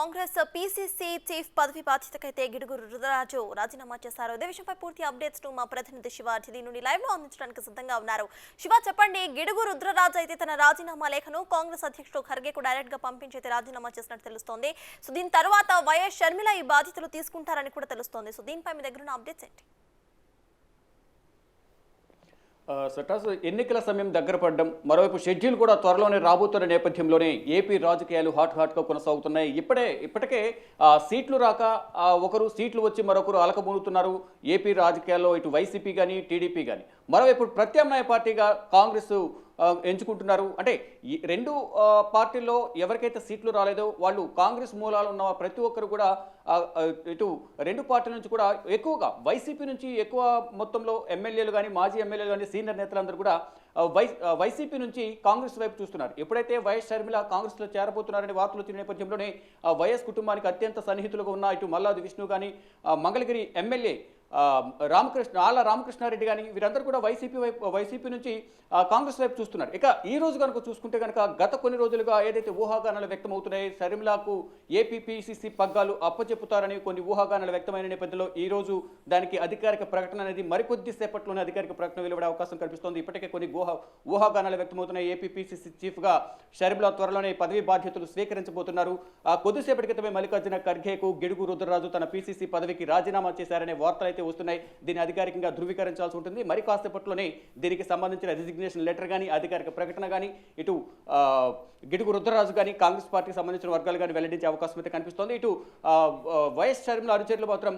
Congress PCC chief పదవి బాధ్యతకైతే గిడుగురు రుద్రరాజు రాజీనామా చేశారు. ఇదే విషయంపై పూర్తి అప్డేట్స్ ను మా ప్రతినిధి శివ ఢిల్లీ నుండి లైవ్ లో అందించడానికి సిద్ధంగా ఉన్నారు. శివ, చెప్పండి, గిడుగు రుద్రరాజు అయితే తన రాజీనామా లేఖను కాంగ్రెస్ అధ్యక్షుడు ఖర్గేకు డైరెక్ట్ గా పంపించైతే రాజీనామా చేసినట్టు తెలుస్తోంది. సో దీని తర్వాత వైఎస్ షర్మిల ఈ బాధ్యతలు తీసుకుంటారని కూడా తెలుస్తోంది. సో దీనిపై మీ దగ్గర ఉన్న అప్డేట్స్ ఏంటి? సటాస్ ఎన్నికల సమయం దగ్గర పడడం, మరోవైపు షెడ్యూల్ కూడా త్వరలోనే రాబోతున్న నేపథ్యంలోనే ఏపీ రాజకీయాలు హాట్గా కొనసాగుతున్నాయి. ఇప్పటికే సీట్లు రాక ఒకరు సీట్లు వచ్చి మరొకరు అలకబూనుతున్నారు. ఏపీ రాజకీయాల్లో ఇటు వైసీపీ కానీ టీడీపీ కానీ, మరోవైపు ప్రత్యామ్నాయ పార్టీగా కాంగ్రెస్ ఎంచుకుంటున్నారు. అంటే ఈ రెండు పార్టీల్లో ఎవరికైతే సీట్లు రాలేదో వాళ్ళు కాంగ్రెస్ మూలాలు ఉన్న ప్రతి ఒక్కరు కూడా ఇటు రెండు పార్టీల నుంచి కూడా ఎక్కువగా వైసీపీ నుంచి ఎక్కువ మొత్తంలో ఎమ్మెల్యేలు కానీ, మాజీ ఎమ్మెల్యేలు కానీ, సీనియర్ నేతలందరూ కూడా వైసీపీ నుంచి కాంగ్రెస్ వైపు చూస్తున్నారు. ఎప్పుడైతే వైఎస్ షర్మిల కాంగ్రెస్లో చేరబోతున్నారని వార్తలు వచ్చిన నేపథ్యంలోనే వైఎస్ కుటుంబానికి అత్యంత సన్నిహితులుగా ఉన్న ఇటు మల్లాది విష్ణు కానీ, మంగళగిరి ఎమ్మెల్యే ఆళ్ళ రామకృష్ణారెడ్డి కానీ, వీరందరూ కూడా వైసీపీ నుంచి కాంగ్రెస్ వైపు చూస్తున్నారు. ఇక ఈ రోజు కనుక చూసుకుంటే కనుక గత కొన్ని రోజులుగా ఏదైతే ఊహాగానాలు వ్యక్తమవుతున్నాయి, షర్మిలకు ఏపీపీసీసీ పగ్గాలు అప్పచెప్పుతారని కొన్ని ఊహాగానాలు వ్యక్తమైన నేపథ్యంలో ఈ రోజు దానికి అధికారిక ప్రకటన అనేది మరికొద్ది సేపట్లోనే అధికారిక ప్రకటన వెలువడే అవకాశం కనిపిస్తోంది. ఇప్పటికే కొన్ని ఊహాగానాలు వ్యక్తమవుతున్నాయి. ఏపీపీసీసీ చీఫ్గా షర్మిల త్వరలోనే పదవి బాధ్యతలు స్వీకరించబోతున్నారు. కొద్దిసేపటి క్రితమే మల్లికార్జున ఖర్గేకు గిడుగు రుద్రరాజు తన పీసీసీ పదవికి రాజీనామా చేశారనే వార్తలు అయితే వస్తున్నాయి. దీన్ని అధికారికంగా ధృవీకరించాల్సి ఉంటుంది. మరి కాసేపట్లోనే దీనికి సంబంధించిన రిజిగ్నేషన్ లెటర్ కానీ, అధికారిక ప్రకటన కానీ, ఇటు గిడుగు రుద్రరాజు కానీ, కాంగ్రెస్ పార్టీకి సంబంధించిన వర్గాలు కానీ వెల్లడించే అవకాశం అయితే కనిపిస్తోంది. ఇటు వైఎస్ షర్మిల అనుచరులు మాత్రం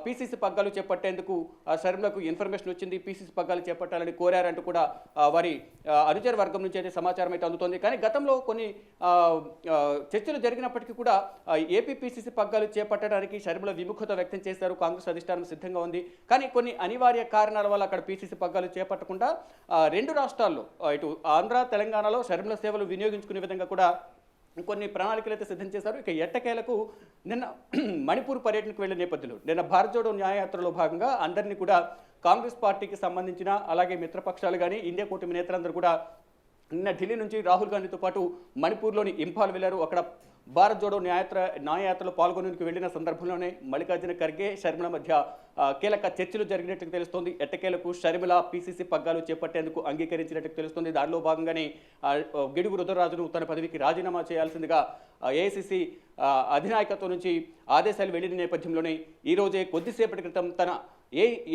పీసీసీ పగ్గాలు చేపట్టేందుకు షర్మిలకు ఇన్ఫర్మేషన్ వచ్చింది. పీసీసీ పగ్గాలు చేపట్టాలని కోరారంటూ కూడా వారి అనుచర వర్గం నుంచి అయితే సమాచారం అయితే అందుతోంది. కానీ గతంలో కొన్ని చర్చలు జరిగినప్పటికీ కూడా ఏపీపీసీసీ పగ్గాలు చేపట్టడానికి షర్మిల విముఖత వ్యక్తం చేశారు. కాంగ్రెస్ అధిష్టానం సిద్ధంగా ఉంది. కానీ కొన్ని అనివార్య కారణాల వల్ల అక్కడ పీసీసీ పగ్గాలు చేపట్టకుండా రెండు రాష్ట్రాల్లో ఇటు ఆంధ్ర, తెలంగాణలో షర్మిల సేవలు వినియోగించుకునే విధంగా కూడా కొన్ని ప్రణాళికలు అయితే సిద్ధం చేశారు. ఇక ఎట్టకేలకు నిన్న మణిపూర్ పర్యటనకు వెళ్లే నేపథ్యంలో నిన్న భారత్ జోడో న్యాయయాత్రలో భాగంగా అందరినీ కూడా కాంగ్రెస్ పార్టీకి సంబంధించిన, అలాగే మిత్రపక్షాలు కానీ, ఇండియా కూటమి నేతలందరూ కూడా నిన్న ఢిల్లీ నుంచి రాహుల్ గాంధీతో పాటు మణిపూర్లోని ఇంఫాల్ వెళ్లారు. అక్కడ భారత్ జోడో న్యాయయాత్రలో పాల్గొనేందుకు వెళ్లిన సందర్భంలోనే మల్లికార్జున ఖర్గే, షర్మిల మధ్య కీలక చర్చలు జరిగినట్టు తెలుస్తోంది. ఎట్టకేలకు షర్మిల పీసీసీ పగ్గాలు చేపట్టేందుకు అంగీకరించినట్టు తెలుస్తోంది. దానిలో భాగంగానే గిడుగు రుద్రరాజును తన పదవికి రాజీనామా చేయాల్సిందిగా ఏఐసీసీ అధినాయకత్వం నుంచి ఆదేశాలు వెళ్లిన నేపథ్యంలోనే ఈరోజే కొద్దిసేపటి క్రితం తన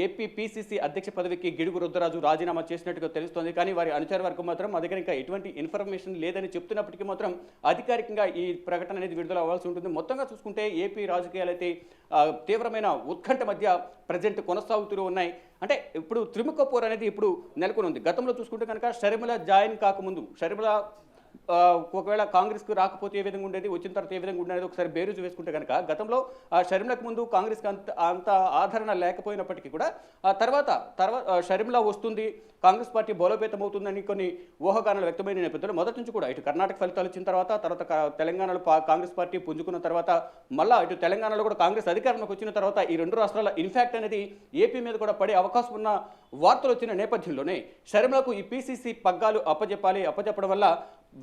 ఏపీపీసీసీ అధ్యక్ష పదవికి గిడుగు రుద్రరాజు రాజీనామా చేసినట్టుగా తెలుస్తోంది. కానీ వారి అనుచర వర్గం మాత్రం మా దగ్గర ఇంకా ఎటువంటి ఇన్ఫర్మేషన్ లేదని చెప్తున్నప్పటికీ మాత్రం అధికారికంగా ఈ ప్రకటన అనేది విడుదల అవ్వాల్సి ఉంటుంది. మొత్తంగా చూసుకుంటే ఏపీ రాజకీయాలైతే తీవ్రమైన ఉత్కంఠ మధ్య ప్రజెంట్ కొనసాగుతూ ఉన్నాయి. అంటే ఇప్పుడు త్రిముఖ పోరు అనేది ఇప్పుడు నెలకొని ఉంది. గతంలో చూసుకుంటే కనుక షర్మిల జాయిన్ కాకముందు, షర్మిల ఒకవేళ కాంగ్రెస్కు రాకపోతే ఏ విధంగా ఉండేది, వచ్చిన తర్వాత ఏ విధంగా ఉండేది ఒకసారి బేరుజు వేసుకుంటే కనుక గతంలో షర్మిలకు ముందు కాంగ్రెస్కి అంత ఆదరణ లేకపోయినప్పటికీ కూడా తర్వాత షర్మిల వస్తుంది, కాంగ్రెస్ పార్టీ బలోపేతం అవుతుందని కొన్ని ఊహాగానాలు వ్యక్తమైన నేపథ్యంలో మొదటి నుంచి కూడా ఇటు కర్ణాటక ఫలితాలు వచ్చిన తర్వాత తెలంగాణలో కాంగ్రెస్ పార్టీ పుంజుకున్న తర్వాత, మళ్ళీ ఇటు తెలంగాణలో కూడా కాంగ్రెస్ అధికారంలోకి వచ్చిన తర్వాత ఈ రెండు రాష్ట్రాల ఇన్ఫాక్ట్ అనేది ఏపీ మీద కూడా పడే అవకాశం ఉన్న వార్తలు వచ్చిన నేపథ్యంలోనే షర్మిలకు ఈ పీసీసీ పగ్గాలు అప్పచెప్పడం వల్ల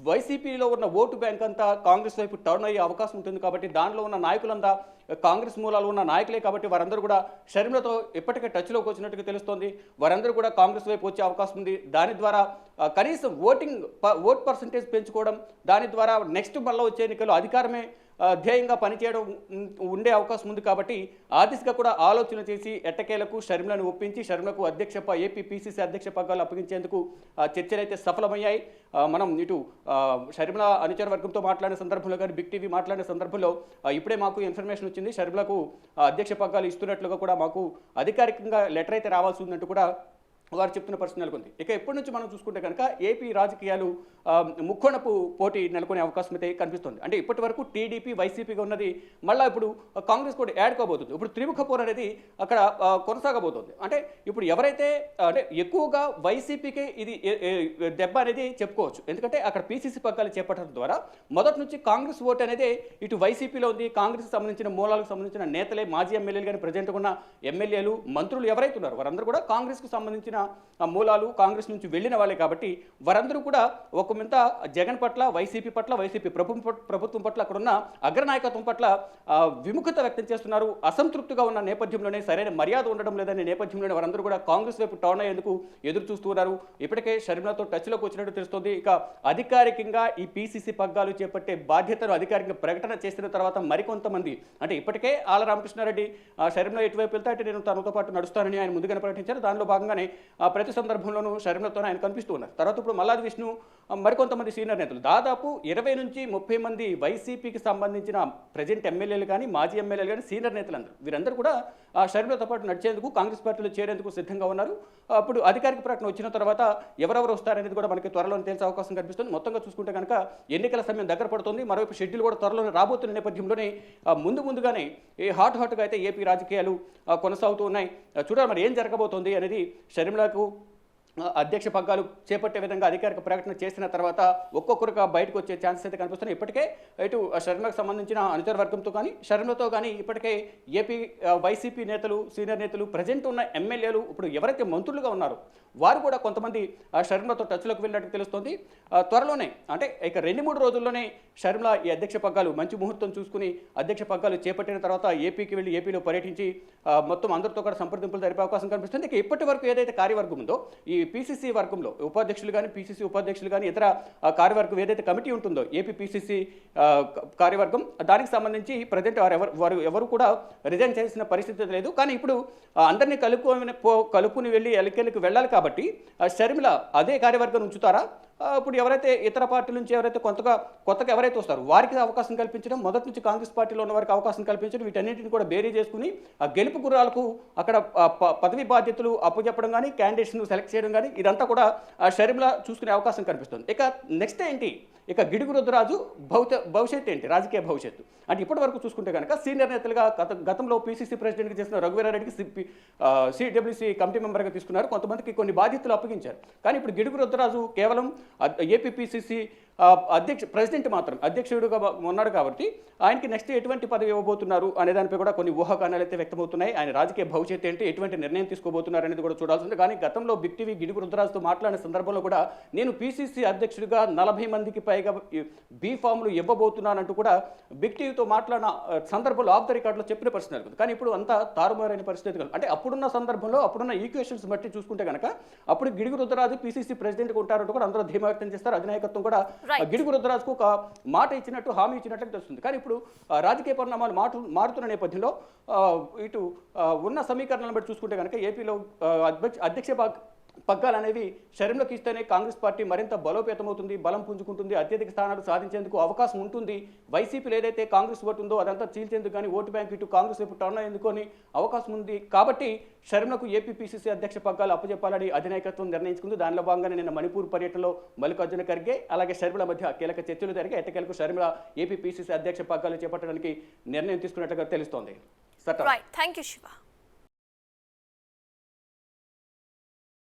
వైసీపీలో ఉన్న ఓటు బ్యాంక్ అంతా కాంగ్రెస్ వైపు టర్న్ అయ్యే అవకాశం ఉంటుంది. కాబట్టి దానిలో ఉన్న నాయకులంతా కాంగ్రెస్ మూలాలు ఉన్న నాయకులే. కాబట్టి వారందరూ కూడా షర్మిలతో ఇప్పటికే టచ్లోకి వచ్చినట్టుగా తెలుస్తోంది. వారందరూ కూడా కాంగ్రెస్ వైపు వచ్చే అవకాశం ఉంది. దాని ద్వారా కనీసం ఓట్ పర్సంటేజ్ పెంచుకోవడం, దాని ద్వారా నెక్స్ట్ మళ్ళీ వచ్చే ఎన్నికల్లో అధికారమే ధ్యేయంగా పనిచేయడం ఉండే అవకాశం ఉంది. కాబట్టి ఆ దిశగా కూడా ఆలోచన చేసి ఎట్టకేలకు షర్మిలను ఒప్పించి షర్మిలకు ఏపీపీసీసీ అధ్యక్ష పగ్గాలు అప్పగించేందుకు చర్చలు అయితే సఫలమయ్యాయి. మనం ఇటు షర్మిల అనుచర వర్గంతో మాట్లాడిన సందర్భంలో కానీ, బిగ్ టీవీ మాట్లాడిన సందర్భంలో ఇప్పుడే మాకు ఇన్ఫర్మేషన్ వచ్చింది, షర్మిలకు అధ్యక్ష పగ్గాలు ఇస్తున్నట్లుగా కూడా మాకు అధికారికంగా లెటర్ అయితే రావాల్సి ఉందంటూ కూడా వారు చెప్తున్న పరిస్థితి నెలకొంది. ఇక ఎప్పటి నుంచి మనం చూసుకుంటే కనుక ఏపీ రాజకీయాలు ముక్కోణపు పోటీ నెలకొనే అవకాశం అయితే కనిపిస్తుంది. అంటే ఇప్పటి వరకు టీడీపీ, వైసీపీగా ఉన్నది మళ్ళీ ఇప్పుడు కాంగ్రెస్ కూడా యాడ్ కాబోతుంది. ఇప్పుడు త్రిముఖ పోరు అనేది అక్కడ కొనసాగబోతుంది. అంటే ఇప్పుడు ఎవరైతే అంటే ఎక్కువగా వైసీపీకి ఇది దెబ్బ అనేది చెప్పుకోవచ్చు. ఎందుకంటే అక్కడ పీసీసీ పగ్గాలు చేపట్టడం ద్వారా మొదటి నుంచి కాంగ్రెస్ ఓటు అనేది ఇటు వైసీపీలో ఉంది. కాంగ్రెస్కి సంబంధించిన మూలాలకు సంబంధించిన నేతలే, మాజీ ఎమ్మెల్యేలు కానీ, ప్రజెంట్ ఉన్న ఎమ్మెల్యేలు, మంత్రులు ఎవరైతే ఉన్నారో వారందరూ కూడా కాంగ్రెస్కు సంబంధించిన మూలాలు కాంగ్రెస్ నుంచి వెళ్ళిన వాళ్ళే కాబట్టి వారందరూ కూడా ఒక మింత జగన్ పట్ల వైసీపీ ప్రభుత్వం పట్ల అక్కడున్న అగ్రనాయకత్వం పట్ల విముఖత వ్యక్తం చేస్తున్నారు. అసంతృప్తిగా ఉన్న నేపథ్యంలోనే సరైన మర్యాద ఉండడం లేదనే నేపథ్యంలోనే వారందరూ కూడా కాంగ్రెస్ వైపు టర్న్ అయ్యేందుకు ఎదురు చూస్తున్నారు. ఇప్పటికే షర్మిలతో టచ్లోకి వచ్చినట్టు తెలుస్తోంది. ఇక అధికారికంగా ఈ పీసీసీ పగ్గాలు చేపట్టే బాధ్యతను అధికారికంగా ప్రకటన చేసిన తర్వాత మరికొంతమంది అంటే ఇప్పటికే ఆల రామకృష్ణారెడ్డి షర్మిల ఎటువైపు వెళ్తే అంటే నేను తనతో పాటు నడుస్తానని ఆయన ముందుగానే ప్రకటించారు. దానిలో భాగంగానే ప్రతి సందర్భంలోనూ షర్మిలతో ఆయన కనిపిస్తూ ఉన్నారు. తర్వాత ఇప్పుడు మల్లాది విష్ణు మరికొంతమంది సీనియర్ నేతలు దాదాపు 20 నుంచి 30 మంది వైసీపీకి సంబంధించిన ప్రజెంట్ ఎమ్మెల్యేలు కానీ మాజీ ఎమ్మెల్యేలు కానీ సీనియర్ నేతలందరూ వీరందరూ కూడా షర్మిలతో పాటు నడిచేందుకు కాంగ్రెస్ పార్టీలో చేరేందుకు సిద్ధంగా ఉన్నారు. అప్పుడు అధికారిక ప్రకటన వచ్చిన తర్వాత ఎవరెవరు వస్తారనేది కూడా మనకి త్వరలోనే తెలిసే అవకాశం కనిపిస్తుంది. మొత్తంగా చూసుకుంటే కనుక ఎన్నికల సమయం దగ్గర పడుతుంది. మరోవైపు షెడ్యూల్ కూడా త్వరలోనే రాబోతున్న నేపథ్యంలోనే ముందుగానే హాట్గా అయితే ఏపీ రాజకీయాలు కొనసాగుతూ ఉన్నాయి. చూడాలి మరి ఏం జరగబోతోంది అనేది. షర్మిలకు అధ్యక్ష పగ్గాలు చేపట్టే విధంగా అధికారిక ప్రకటన చేసిన తర్వాత ఒక్కొక్కరుగా బయటకు వచ్చే ఛాన్సెస్ అయితే కనిపిస్తున్నాయి. ఇప్పటికే ఇటు షర్మిలకు సంబంధించిన అనుచర వర్గంతో కానీ షర్మిలతో కానీ ఇప్పటికే ఏపీ వైసీపీ నేతలు సీనియర్ నేతలు ప్రజెంట్ ఉన్న ఎమ్మెల్యేలు ఇప్పుడు ఎవరైతే మంత్రులుగా ఉన్నారో వారు కూడా కొంతమంది షర్మిలతో టచ్లోకి వెళ్ళినట్టు తెలుస్తోంది. త్వరలోనే అంటే ఇక 2-3 రోజుల్లోనే షర్మిల ఈ అధ్యక్ష పగ్గాలు మంచి ముహూర్తం చూసుకుని అధ్యక్ష పగ్గాలు చేపట్టిన తర్వాత ఏపీకి వెళ్ళి ఏపీలో పర్యటించి మొత్తం అందరితో కూడా సంప్రదింపులు జరిపే అవకాశం కనిపిస్తుంది. ఇక ఇప్పటి వరకు ఏదైతే కార్యవర్గం ఉందో ఈ పీసీసీ వర్గంలో ఉపాధ్యక్షులు కానీ పీసీసీ ఉపాధ్యక్షులు కానీ ఇతర కార్యవర్గం ఏదైతే కమిటీ ఉంటుందో ఏపీ పీసీసీ కార్యవర్గం దానికి సంబంధించి ప్రజెంట్ వారు ఎవరు కూడా రిజైన్ చేసిన పరిస్థితి లేదు. కానీ ఇప్పుడు అందరినీ కలుపుకుని వెళ్ళి ఎల్కేలకు వెళ్ళాలి కాబట్టి షర్మిల అదే కార్యవర్గం ఉంచుతారా? ఇప్పుడు ఎవరైతే ఇతర పార్టీల నుంచి ఎవరైతే కొత్తగా ఎవరైతే వస్తారో వారికి అవకాశం కల్పించడం, మొదటి నుంచి కాంగ్రెస్ పార్టీలో ఉన్న వారికి అవకాశం కల్పించడం, వీటన్నింటిని కూడా బేరీ చేసుకుని ఆ గెలుపు గుర్రాలకు అక్కడ పదవి బాధ్యతలు అప్పచెప్పడం కానీ క్యాండిడేట్స్ను సెలెక్ట్ చేయడం కానీ ఇదంతా కూడా షర్మిల చూసుకునే అవకాశం కనిపిస్తుంది. ఇక నెక్స్ట్ ఏంటి? ఇక గిడుగు రుద్రరాజు భవిష్యత్తు ఏంటి? రాజకీయ భవిష్యత్తు అంటే ఇప్పటి వరకు చూసుకుంటే కనుక సీనియర్ నేతలుగా గతంలో పీసీసీ ప్రెసిడెంట్గా చేసిన రఘువీరారెడ్డికి సిడబ్ల్యూసీ కమిటీ మెంబర్గా తీసుకున్నారు. కొంతమందికి కొన్ని బాధ్యతలు అప్పగించారు. కానీ ఇప్పుడు గిడుగు రుద్రరాజు కేవలం ఏపీ పీసీసీ ప్రెసిడెంట్ మాత్రం అధ్యక్షుడిగా ఉన్నాడు కాబట్టి ఆయనకి నెక్స్ట్ ఎటువంటి పదవి ఇవ్వబోతున్నారు అనే దానిపై కూడా కొన్ని ఊహాగానాలు అయితే వ్యక్తమవుతున్నాయి. ఆయన రాజకీయ భవిష్యత్తు ఏంటి, ఎటువంటి నిర్ణయం తీసుకోబోతున్నారు అనేది కూడా చూడాల్సి ఉంది. కానీ గతంలో బిగ్ టీవీ గిడుగు రుద్రరాజుతో మాట్లాడిన సందర్భంలో కూడా నేను పీసీసీ అధ్యక్షుడిగా 40 మందికి పైగా బీ ఫామ్లు ఇవ్వబోతున్నానంటూ కూడా బిగ్ టీవీతో మాట్లాడిన సందర్భంలో ఆఫ్ ద రికార్డులో చెప్పిన పరిస్థితి నెలకొంది. కానీ ఇప్పుడు అంతా తారుమారైన పరిస్థితి అంటే అప్పుడున్న సందర్భంలో అప్పుడున్న ఈక్వేషన్స్ బట్టి చూసుకుంటే కనుక అప్పుడు గిడుగు రుద్రరాజు పీసీసీ ప్రెసిడెంట్గా ఉంటారంటూ కూడా అందరూ ధీమా వ్యక్తం చేస్తారు. అధినాయకత్వం కూడా గిడుగు రుద్రరాజుకు ఒక మాట ఇచ్చినట్టు హామీ ఇచ్చినట్లు తెలుస్తుంది. కానీ ఇప్పుడు రాజకీయ పరిణామాలు మారుతున్న నేపథ్యంలో ఇటు ఉన్న సమీకరణలను బట్టి చూసుకుంటే కనుక ఏపీలో అధ్యక్ష పగ్గాలు అనేవి షర్మిలకు ఇస్తేనే కాంగ్రెస్ పార్టీ మరింత బలోపేతమవుతుంది, బలం పుంజుకుంటుంది, అత్యధిక స్థానాలు సాధించేందుకు అవకాశం ఉంటుంది. వైసీపీలో ఏదైతే కాంగ్రెస్ ఓటు ఉందో అదంతా చీల్చేందుకు కానీ ఓటు బ్యాంక్ ఇటు కాంగ్రెస్ వైపు టర్న్ అయ్యేందుకు అని అవకాశం ఉంది. కాబట్టి షర్మిలకు ఏపీ పీసీసీ అధ్యక్ష పగ్గాలు అప్పచెప్పాలని అధినాయకత్వం నిర్ణయించుకుంది. దానిలో భాగంగానే నిన్న మణిపూర్ పర్యటనలో మల్లికార్జున ఖర్గే అలాగే షర్మిల మధ్య కీలక చర్చలు జరిగాయి. ఎట్టకేలకు షర్మిల ఏపీ పీసీసీ అధ్యక్ష పగ్గాలు చేపట్టడానికి నిర్ణయం తీసుకున్నట్లుగా తెలుస్తోంది. Thank you Shiva.